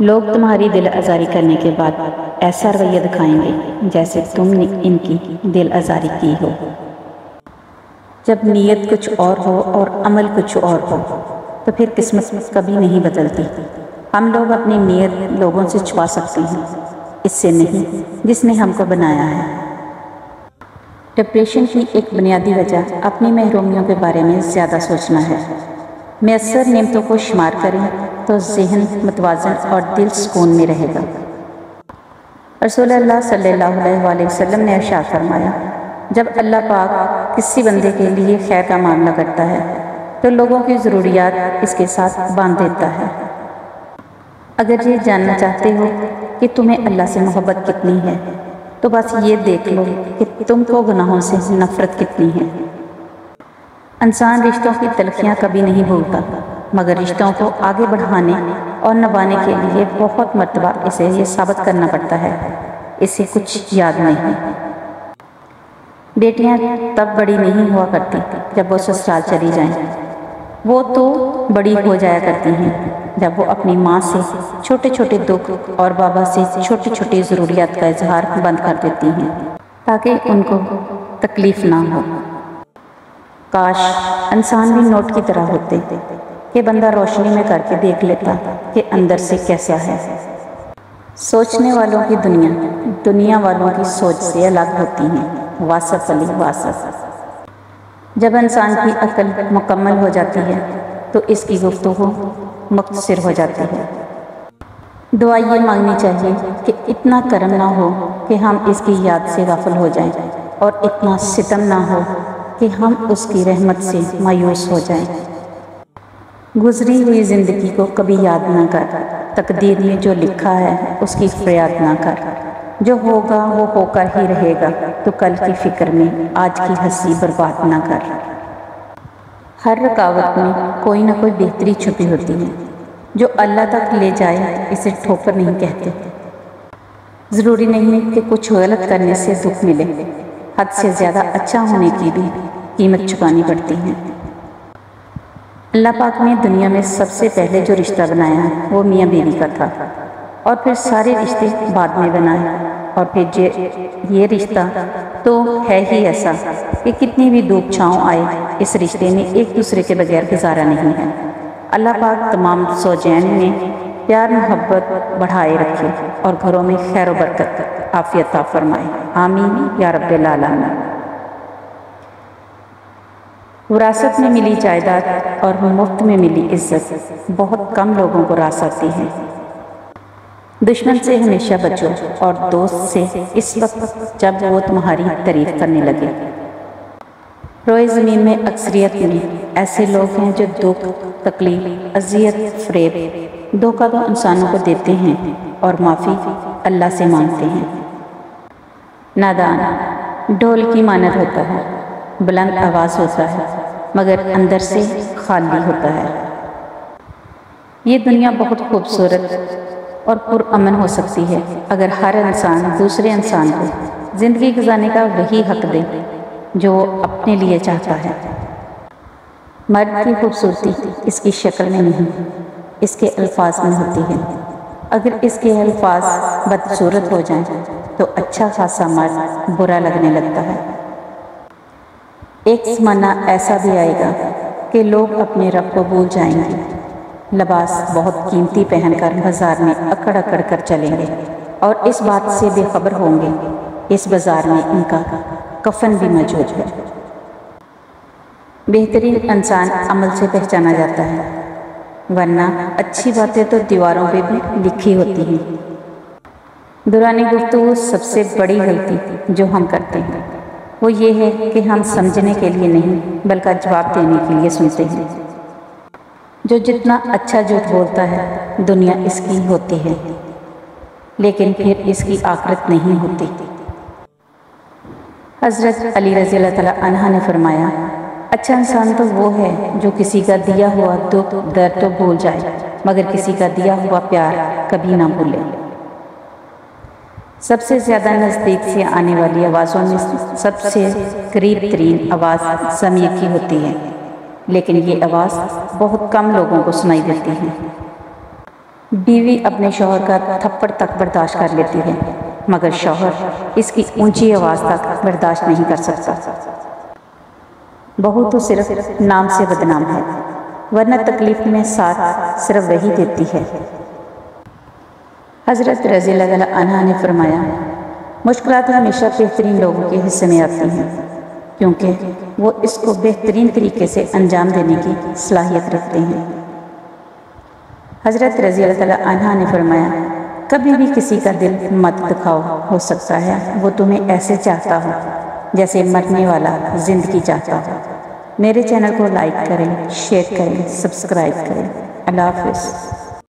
لوگ تمہاری دل آزاری کرنے کے بعد ایسا رویہ دکھائیں گے جیسے تم نے ان کی دل آزاری کی ہو۔ جب نیت کچھ اور ہو اور عمل کچھ اور ہو تو پھر قسمت کبھی نہیں بدلتی۔ ہم لوگ اپنی نیت لوگوں سے چھپا سکتے ہیں، اس سے نہیں جس نے ہم کو بنایا ہے۔ ڈپریشن کی ایک بنیادی وجہ اپنی محرومیوں کے بارے میں زیادہ سوچنا ہے۔ میسر نعمتوں کو شمار کریں تو ذہن متوازن اور دل سکون میں رہے گا۔ رسول اللہ صلی اللہ علیہ وسلم نے ارشاد فرمایا، جب اللہ پاک کسی بندے کے لیے خیر کا معاملہ کرتا ہے تو لوگوں کی ضروریات اس کے ساتھ باندھ دیتا ہے۔ اگر یہ جاننا چاہتے ہو کہ تمہیں اللہ سے محبت کتنی ہے تو بس یہ دیکھ لو کہ تم کو گناہوں سے نفرت کتنی ہے۔ انسان رشتوں کی تلخیاں کبھی نہیں بھولتا، مگر رشتوں کو آگے بڑھانے اور نبھانے کے لیے بہت مرتبہ اسے یہ ثابت کرنا پڑتا ہے، اسے کچھ یاد نہیں۔ بیٹیاں تب بڑی نہیں ہوا کرتی جب وہ سسرال چلی جائیں، وہ تو بڑی ہو جایا کرتی ہیں جب وہ اپنی ماں سے چھوٹے چھوٹے دکھ اور بابا سے چھوٹی چھوٹی ضروریات کا اظہار بند کر دیتی ہیں تاکہ ان کو تکلیف نہ ہو۔ کاش انسان بھی نوٹ کی طرح ہوتے کہ بندہ روشنی میں کر کے دیکھ لیتا کہ اندر سے کیسا ہے۔ سوچنے والوں کی دنیا والوں کی سوچ سے الگ ہوتی ہیں۔ واصف علی واصف۔ جب انسان کی عقل مکمل ہو جاتی ہے تو اس کی گفتگو مختصر ہو جاتی ہے۔ دعا یہ مانگنی چاہیے کہ اتنا کرم نہ ہو کہ ہم اس کی یاد سے غافل ہو جائیں، اور اتنا ستم نہ ہو کہ ہم اس کی رحمت سے مایوس ہو جائیں۔ گزری ہوئی زندگی کو کبھی یاد نہ کر، تقدیر میں جو لکھا ہے اس کی فریاد نہ کر۔ جو ہوگا وہ ہو کر ہی رہے گا، تو کل کی فکر میں آج کی ہنسی برباد نہ کر۔ ہر رکاوٹ میں کوئی نہ کوئی بہتری چھپی ہوتی ہے، جو اللہ تک لے جائے اسے ٹھوکر نہیں کہتے۔ ضروری نہیں کہ کچھ غلط کرنے سے دکھ ملے، حد سے زیادہ اچھا ہونے کی بھی قیمت چکانی پڑتی ہے۔ اللہ پاک نے دنیا میں سب سے پہلے جو رشتہ بنایا وہ میاں بیوی کا تھا، اور پھر سارے رشتے بعد میں بنائے، اور پھر یہ رشتہ تو ہے ہی ایسا کہ کتنی بھی دھوپ چھاؤں آئے اس رشتے میں ایک دوسرے کے بغیر گزارا نہیں ہے۔ اللہ پاک تمام زوجین میں پیار محبت بڑھائے رکھے اور گھروں میں خیر و برکت عافیت عطا فرمائے، آمین یا رب العالمین۔ وراثت میں ملی جائیداد اور مفت میں ملی عزت بہت کم لوگوں کو راس آتی ہے۔ دشمن سے ہمیشہ بچو اور دوست سے اس وقت جب وہ تمہاری تعریف کرنے لگے۔ روئے زمین میں اکثریت میں ایسے لوگ ہیں جو دکھ، تکلیف، اذیت، فریب، دھوکہ تو انسانوں کو دیتے ہیں اور معافی اللہ سے مانگتے ہیں۔ نادان ڈھول کی مانند ہوتا ہے، بلند آواز ہوتا ہے مگر اندر سے خالی ہوتا ہے۔ یہ دنیا بہت خوبصورت اور پرامن ہو سکتی ہے اگر ہر انسان دوسرے انسان کو زندگی گزارنے کا وہی حق دے جو وہ اپنے لیے چاہتا ہے۔ مرد کی خوبصورتی اس کی شکل میں نہیں، اس کے الفاظ میں ہوتی ہے۔ اگر اس کے الفاظ بدصورت ہو جائیں تو اچھا خاصا مرد برا لگنے لگتا ہے۔ ایک زمانہ ایسا بھی آئے گا کہ لوگ اپنے رب کو بھول جائیں گے، لباس بہت قیمتی پہن کر بازار میں اکڑ اکڑ کر چلیں گے اور اس بات سے بے خبر ہوں گے اس بازار میں ان کا کفن بھی موجود ہے۔ بہترین انسان عمل سے پہچانا جاتا ہے، ورنہ اچھی باتیں تو دیواروں پہ بھی لکھی ہوتی ہیں۔ دورانی گفتگو سب سے بڑی غلطی جو ہم کرتے ہیں وہ یہ ہے کہ ہم سمجھنے کے لیے نہیں بلکہ جواب دینے کے لیے سنتے ہیں۔ جو جتنا اچھا جھوٹ بولتا ہے دنیا اس کی ہوتی ہے، لیکن پھر اس کی آخرت نہیں ہوتی۔ حضرت علی رضی اللہ تعالیٰ عنہ نے فرمایا، اچھا انسان تو وہ ہے جو کسی کا دیا ہوا دکھ درد تو بھول جائے مگر کسی کا دیا ہوا پیار کبھی نہ بھولے۔ سب سے زیادہ نزدیک سے آنے والی آوازوں میں سب سے قریب ترین آواز سمیع کی ہوتی ہے، لیکن یہ آواز بہت کم لوگوں کو سنائی دیتی ہے۔ بیوی اپنے شوہر کا تھپڑ تک برداشت کر لیتی ہے، مگر شوہر اس کی اونچی آواز تک برداشت نہیں کر سکتا۔ بہو تو صرف نام سے بدنام ہے، ورنہ تکلیف میں ساتھ صرف وہی دیتی ہے۔ حضرت رضی اللہ عنہ نے فرمایا، مشکلات ہمیشہ بہترین لوگوں کے حصے میں آتی ہیں، کیونکہ وہ اس کو بہترین طریقے سے انجام دینے کی صلاحیت رکھتے ہیں۔ حضرت رضی اللہ عنہ نے فرمایا، کبھی بھی کسی کا دل مت دکھاؤ، ہو سکتا ہے وہ تمہیں ایسے چاہتا ہو جیسے مرنے والا زندگی چاہتا ہو۔ میرے چینل کو لائک کریں، شیئر کریں، سبسکرائب کریں۔ اللہ حافظ۔